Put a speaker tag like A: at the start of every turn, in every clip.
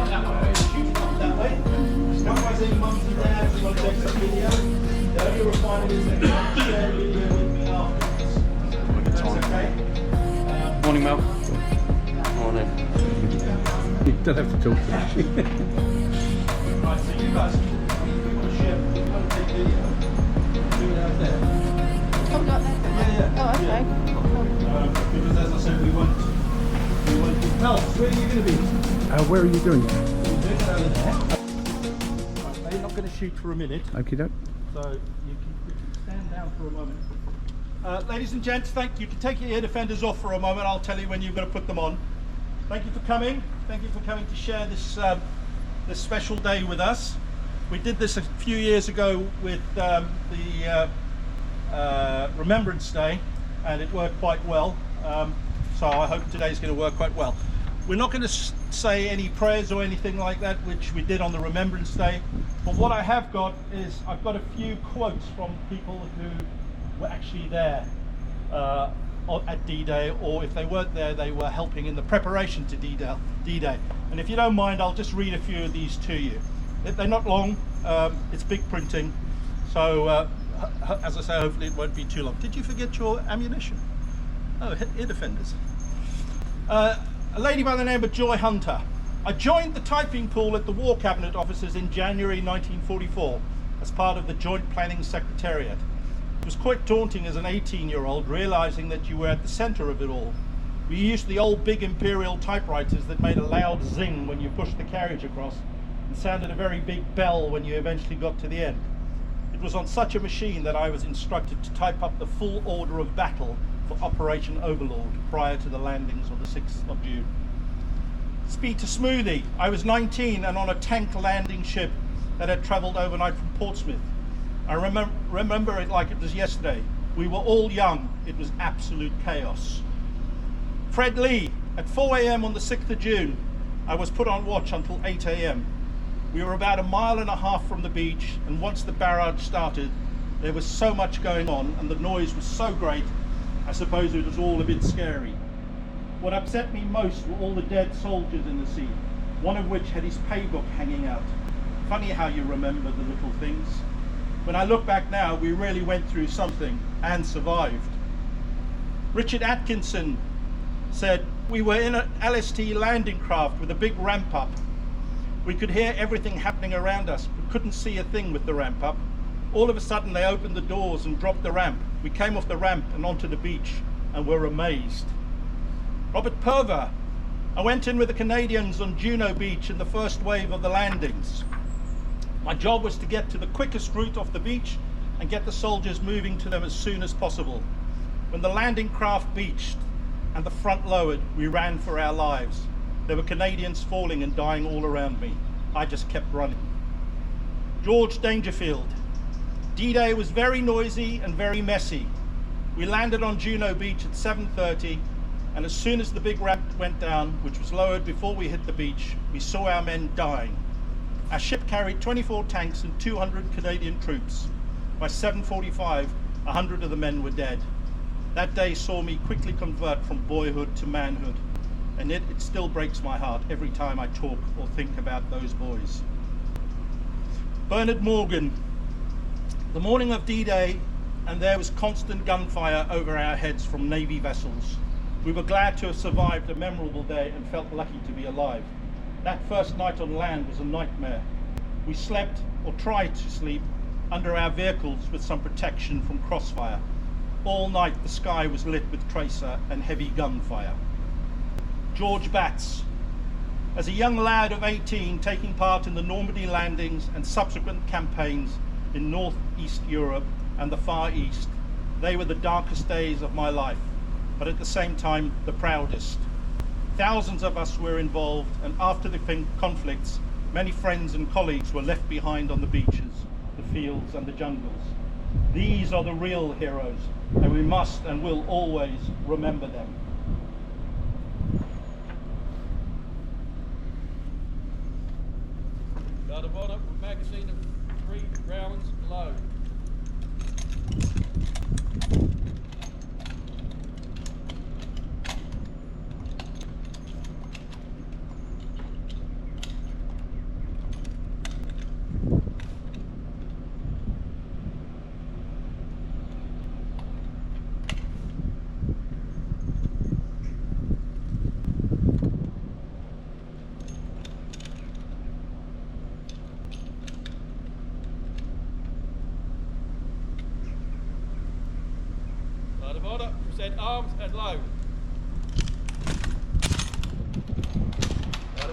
A: that way. Shoot up that way. Likewise, any mums and dads who want to take some video, the only requirement is that you have to share the video with me afterwards. That's okay.
B: Morning, Mel.
C: Morning.
B: You don't have to talk to me.
A: Right, so you guys, if you want to share, if you want to take video, do it out there.
D: Oh, not there.
A: Yeah.
D: Oh, okay.
A: Because as I said, we want to tell us where are you going to be?
B: Where are you doing it?
A: We're doing it over there. Right, they're not going to shoot for a minute,
B: Okie doke.
A: so you can stand down for a moment. Ladies and gents, thank you. To take your ear defenders off for a moment, I'll tell you when you're going to put them on. Thank you for coming. Thank you for coming to share this this special day with us. We did this a few years ago with the Remembrance Day, and it worked quite well. So I hope today's going to work quite well. We're not going to say any prayers or anything like that, which we did on the Remembrance Day. But what I have got is I've got a few quotes from people who were actually there at D-Day, or if they weren't there, they were helping in the preparation to D-Day. And if you don't mind, I'll just read a few of these to you. They're not long, it's big printing, so as I say, hopefully it won't be too long. Did you forget your ammunition? Oh, ear defenders. A lady by the name of Joy Hunter. I joined the typing pool at the War Cabinet offices in January 1944 as part of the Joint Planning Secretariat. It was quite daunting as an 18-year-old, realizing that you were at the center of it all. We used the old big imperial typewriters that made a loud zing when you pushed the carriage across and sounded a very big bell when you eventually got to the end. It was on such a machine that I was instructed to type up the full order of battle for Operation Overlord prior to the landings on the 6th of June. Speed to Smoothie. I was 19 and on a tank landing ship that had traveled overnight from Portsmouth. I remember it like it was yesterday. We were all young. It was absolute chaos. Fred Lee. At 4 a.m. on the 6th of June, I was put on watch until 8 a.m. We were about 1.5 miles from the beach, and once the barrage started, there was so much going on and the noise was so great, I suppose it was all a bit scary. What upset me most were all the dead soldiers in the sea, one of which had his paybook hanging out. Funny how you remember the little things. When I look back now, we really went through something and survived. Richard Atkinson said, we were in an LST landing craft with a big ramp up. We could hear everything happening around us, but couldn't see a thing with the ramp up. All of a sudden they opened the doors and dropped the ramp. We came off the ramp and onto the beach and were amazed. Robert Purver. I went in with the Canadians on Juno Beach in the first wave of the landings. My job was to get to the quickest route off the beach and get the soldiers moving to them as soon as possible. When the landing craft beached and the front lowered, we ran for our lives. There were Canadians falling and dying all around me. I just kept running. George Dangerfield. D-Day was very noisy and very messy. We landed on Juno Beach at 7:30, and as soon as the big ramp went down, which was lowered before we hit the beach, we saw our men dying. Our ship carried 24 tanks and 200 Canadian troops. By 7:45, 100 of the men were dead. That day saw me quickly convert from boyhood to manhood, and it still breaks my heart every time I talk or think about those boys. Bernard Morgan. The morning of D-Day, and there was constant gunfire over our heads from Navy vessels. We were glad to have survived a memorable day and felt lucky to be alive. That first night on land was a nightmare. We slept, or tried to sleep, under our vehicles with some protection from crossfire. All night the sky was lit with tracer and heavy gunfire. George Batts. As a young lad of 18 taking part in the Normandy landings and subsequent campaigns in Northeast Europe and the Far East, they were the darkest days of my life, but at the same time the proudest. Thousands of us were involved, and after the conflicts, many friends and colleagues were left behind on the beaches, the fields and the jungles. These are the real heroes, and we must and will always remember them.
E: Got a boat up with magazine of 3 rounds low. Set arms and load.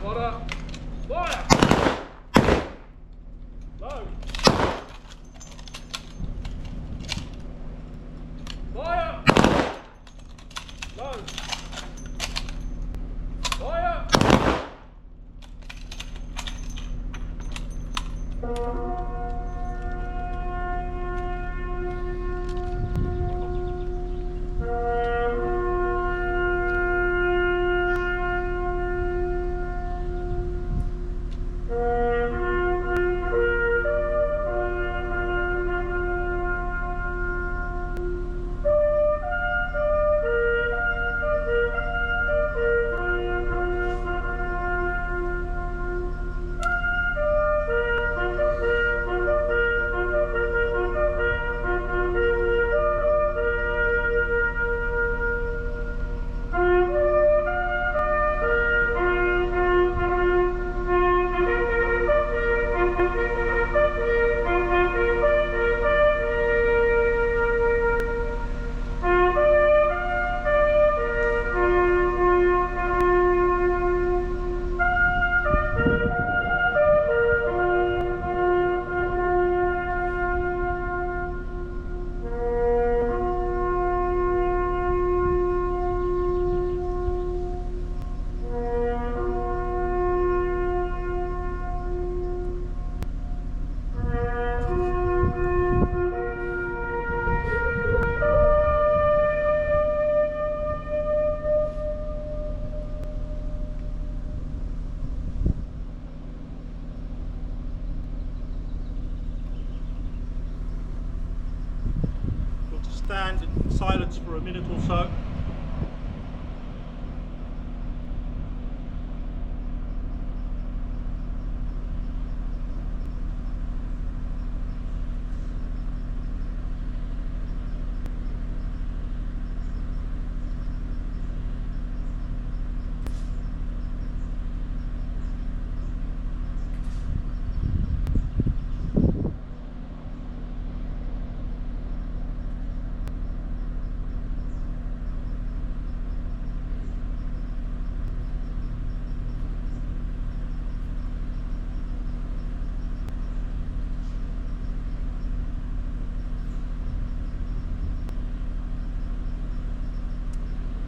E: Water. Fire! Load. Fire! Load. Fire!
A: Stand in silence for a minute or so.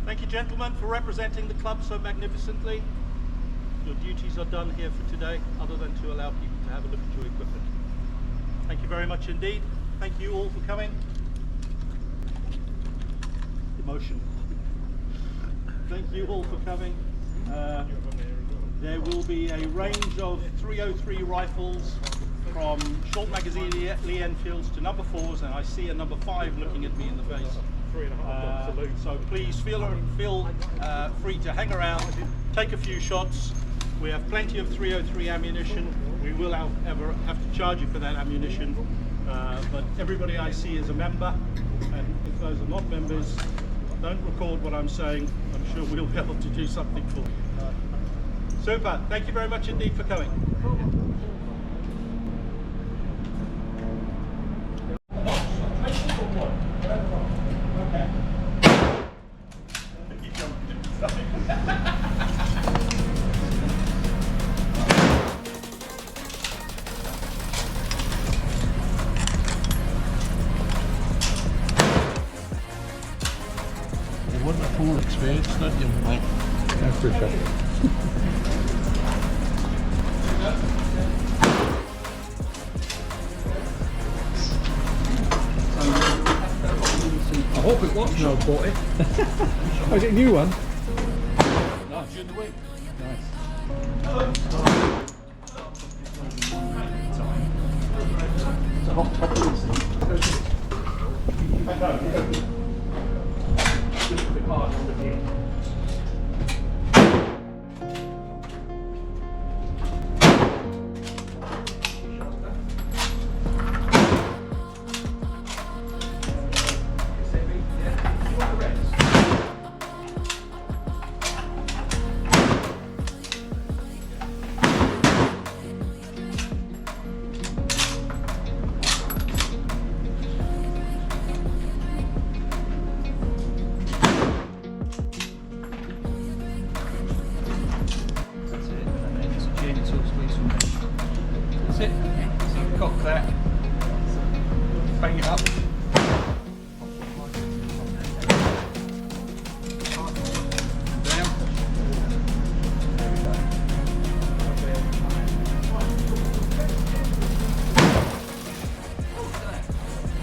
A: Thank you, gentlemen, for representing the club so magnificently. Your duties are done here for today, other than to allow people to have a look at your equipment. Thank you very much indeed. Thank you all for coming. Emotion. Thank you all for coming. There will be a range of 303 rifles from short magazine Lee Enfields to number 4s, and I see a number 5 looking at me in the face. So please feel free to hang around, take a few shots. We have plenty of 303 ammunition. We will, however, have to charge you for that ammunition. But everybody I see is a member, and if those are not members, don't record what I'm saying. I'm sure we'll be able to do something for you. Super. Thank you very much indeed for coming.
C: What a cool experience, don't you, mate?
B: After a shot.
E: I hope it was.
B: No, 40. Oh, is it a new one?
E: No, during the week.
B: Nice.
E: little squeeze from there. That's it. So you cock that, bang it up. Down.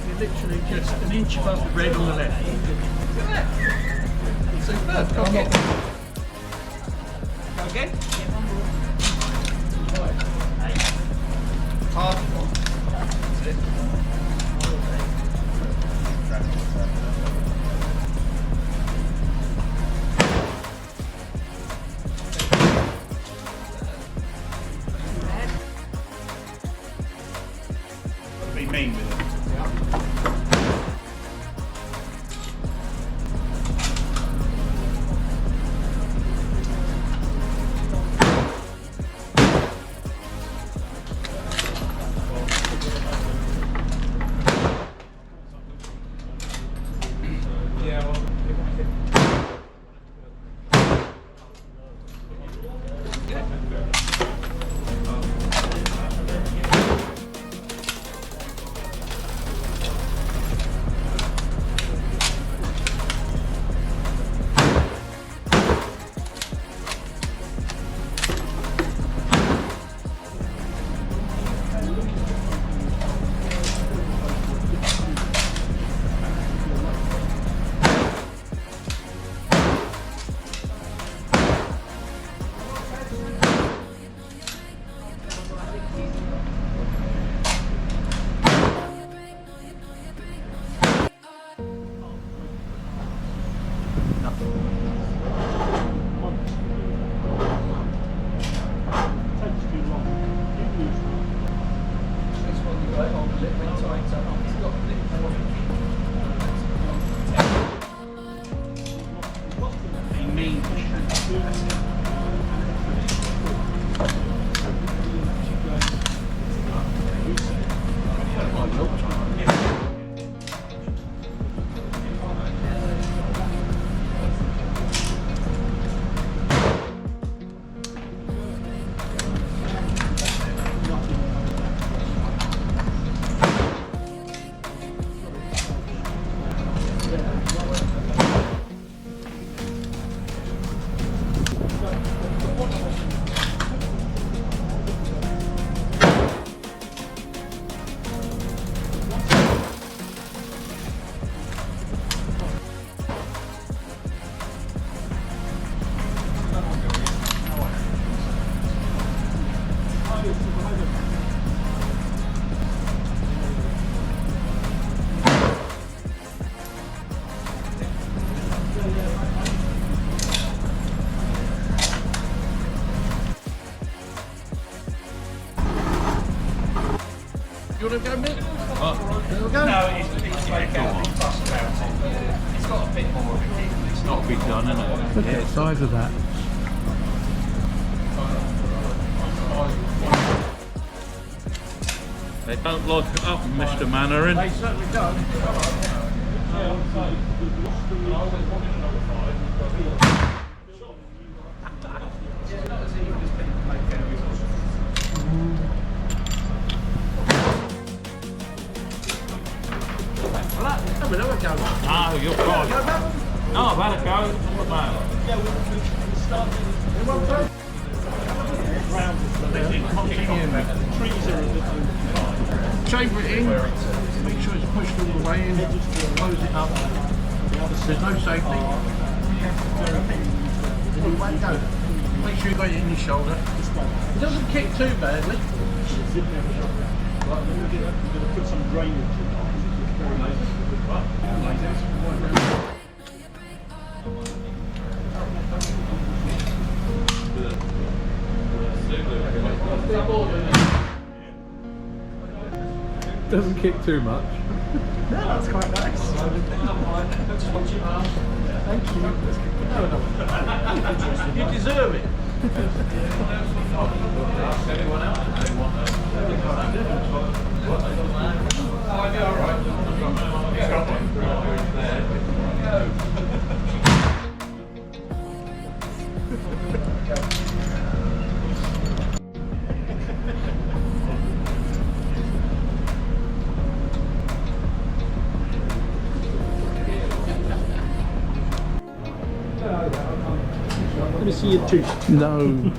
E: You're literally just an inch above the red on the left. Look at that. Superb. Cock it. Go again. Hard. That's it.
A: Be mean with it.
E: You want to go, Mick?
C: There
E: we go.
A: No, it's like it's got a bit more of a kick.
C: It's not big done, isn't it?
B: Look at the size of that.
C: They don't like it up, Mr. Mannering.
E: They certainly don't.
C: No, you're fine. No, I've had a go. What about it?
E: Chamber it in, make sure it's pushed all the way in, close it up. There's no safety. Make sure you got it in your shoulder. It doesn't kick too badly.
A: We're going to put some drainage in.
B: Doesn't kick too much.
D: Yeah, that's quite nice. Thank you.
E: You deserve it.
A: see your tooth.
B: No.